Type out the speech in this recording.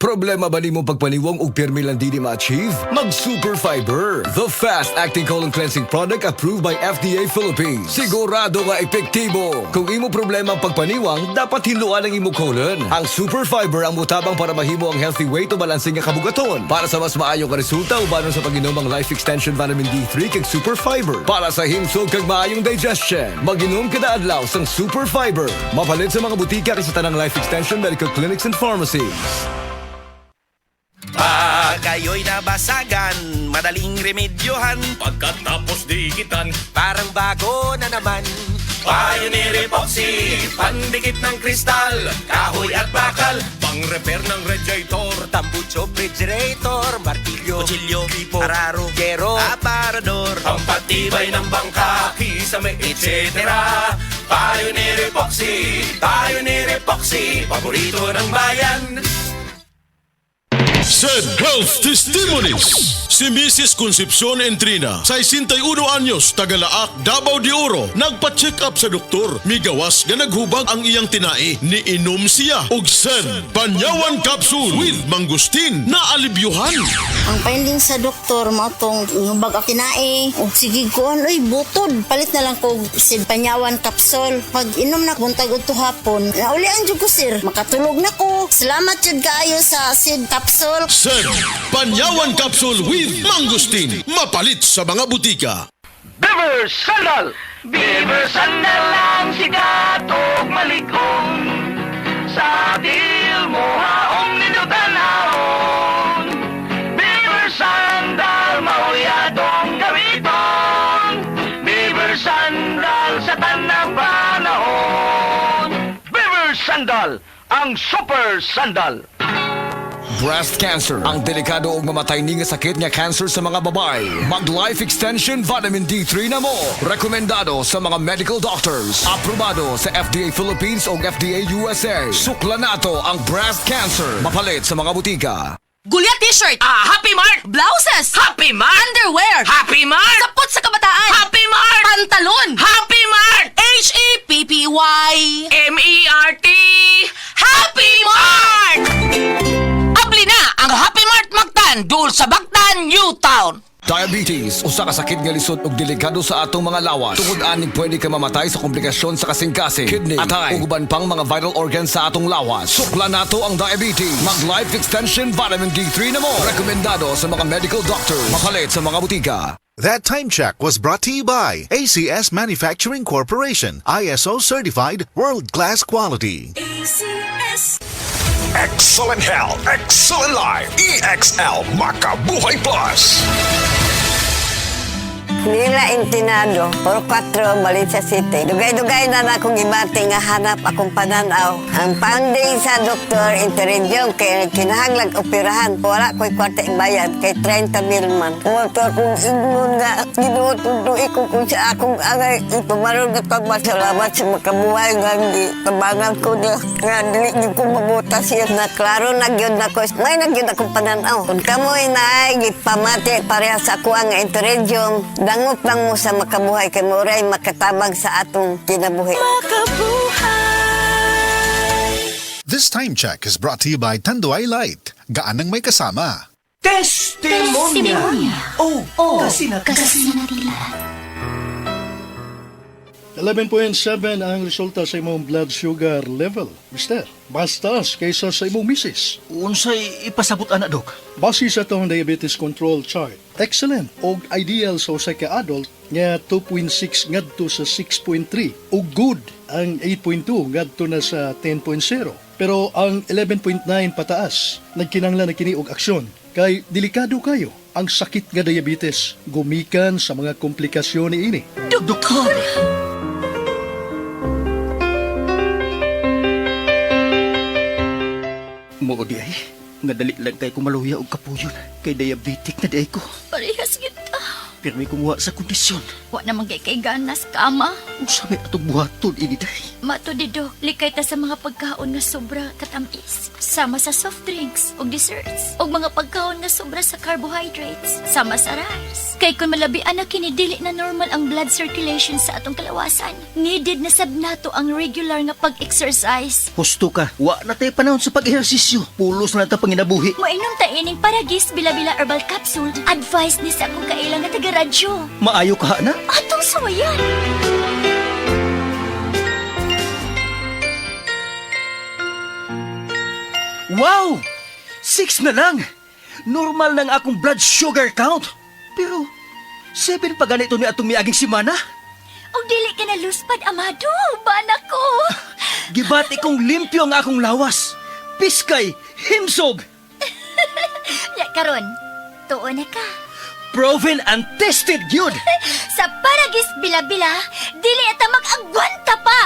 Problema ba nimo pagpaniwang og pirmi lang di ma-achieve? Mag Super Fiber, the fast-acting colon cleansing product approved by FDA Philippines. Sigurado nga epektibo. Kung imo problema ang pagpaniwang, dapat hiluan ang imo colon. Ang Super Fiber ang mutabang para mahimo ang healthy weight o balansing nga kabugaton. Para sa mas maayong ka resulta, ubanon sa pag-inom ang Life Extension Vitamin D3 kag Super Fiber. Para sa himsog kag maayong digestion, mag-inom kada adlaw sang Super Fiber. Mapalit sa mga butika kay sa tanang Life Extension Medical Clinics and Pharmacies. Pag kayo'y nabasagan, madaling remedyohan. Pagkatapos dikitan, Parang bago na naman. Pioneer Epoxy, pandikit ng kristal, kahoy at bakal, pang-repair ng radiator, Tambucho, refrigerator, martilyo, kutsilyo, tipo, araro, gero, aparador, pampatibay ng bangka, kisame, etc. Pioneer Epoxy, paborito ng bayan. Said Health Testimonies. Si Mrs. Concepcion Entrina, 61 anyos, Tagalaak, Davao de Oro, nagpa-check up sa doktor. Migawas nga naghubag ang iyang tinai. Niinom siya og Sen Panyawan Capsule with Mangustin na alibyuhan. Ang finding sa doktor mo itong hubag ang kinae. O sige ko, ay butod. Palit na lang ko Sid Panyawan Capsule. Pag inom na buntag ito hapon, naulian dyan ko sir. Makatulog na ko. Salamat dyan kaayo sa Sid Capsule. Sen Panyawan Capsule with Mangustin. Mapalit sa mga butika. Beaver Sandal! Beaver Sandal ang sikat og maligong sa dil mo haong ninutanahon. Beaver Sandal mauyadong gamiton. Beaver Sandal sa tanang panahon. Beaver Sandal, ang super sandal. Breast cancer, ang delikado ug mamatay ni nga sakit nga cancer sa mga babae. Mag Life Extension Vitamin D3 na mo. Rekomendado sa mga medical doctors. Aprobado sa FDA Philippines o FDA USA. Sukla nato ang breast cancer. Mapalit sa mga butika. Gulya t-shirt. Happy Mart. Blouses. Happy Mart. Underwear. Happy Mart. Sapot sa kabataan. Happy Mart. Pantalon. Happy Mart. HEPPY-MERT. Happy Mart. Abli na ang Happy Mart Mactan dul sa Bactan, Newtown. Diabetes, usa ka sakit nga lisod ug delikado sa atong mga lawas. Tungod aning pwede ka mamatay sa komplikasyon sa kasing-kasing, kidney, atay, ug uban pang mga vital organs sa atong lawas. Sukla nato ang diabetes. Mag Life Extension Vitamin D3 na mo. Rekomendado sa mga medical doctors. Mapalit sa mga butika. That time check was brought to you by ACS Manufacturing Corporation, ISO certified world-class quality. Excellent health, excellent life, EXL Makabuhay Plus. Nila Intinado, Puro 4, Valencia City. Dugay-dugay na akong ibati nga hanap akong pananaw. Ang founding sa Dr. Interenjong kay kinahanglag operahan. Wala ko'y kwarta bayad kay 30,000 man. Kumaktor kong ingon nga, ginututuloy ko kung sa akong angay. Ipamarong na pagmasalamat sa makabuhay nga hindi kabangan ko niya. Nga dili ko mabuta siya na klaro nagyod na ko. May nagyod akong pananaw. Kung kamoy na ay gipamati pareha sa ako ang Interenjong, dangot lang mo sa makabuhay kay Muray makatabang sa atong kinabuhi. This time check is brought to you by Tanduay Light. Gaan ng may kasama. Testimonya. Oh, kasi na 11.7 ang resulta sa imong blood sugar level, mister. Bastas kaysa sa imong misis. Unsay ipasabot ana, Dok? Base sa itong diabetes control chart, excellent o ideal sa usa ka adult nga 2.6 ngadto sa 6.3 o good ang 8.2 ngadto na sa 10.0. Pero ang 11.9 pataas, nagkinanglan na kini og aksyon. Kay delikado kayo ang sakit nga diabetes, gumikan sa mga komplikasyon ni ini. Doktor! Mo di ay, nga dali lang kay kumaluya og kapuyon kay diabetic na di ay ko. Parehas kita. pirmi kumuha sa kondisyon. Wa naman kay ganas kama. Usabi atong buhaton ini day. Mato di Dok, likay ta sa mga pagkaon nga sobra katamis. Sama sa soft drinks ug desserts. Ug mga pagkaon nga sobra sa carbohydrates. Sama sa rice. Kay kung malabian na kini dili na normal ang blood circulation sa atong kalawasan. Needed na sab nato ang regular nga pag-exercise. Husto ka, wa na tayo panahon sa pag-ehersisyo. Pulos na ta panginabuhi. Moinom ta ining Paragis Bila-Bila Herbal Capsule. Advice ni sa akong kailang nga taga-radyo. Maayo ka na? Atong suwayan. Wow! 6 na lang! Normal ng akong blood sugar count. Pero, 7 pa ganito ni atong miaging simana. Og dili ka na luspad, Amado. Bana ko. Gibati kong limpyo ang akong lawas. Piskay, himsog, Ya karon, tuo na ka. proven and tested gyud. Sa Paragis Bila-Bila, dili ata mag-agwanta pa.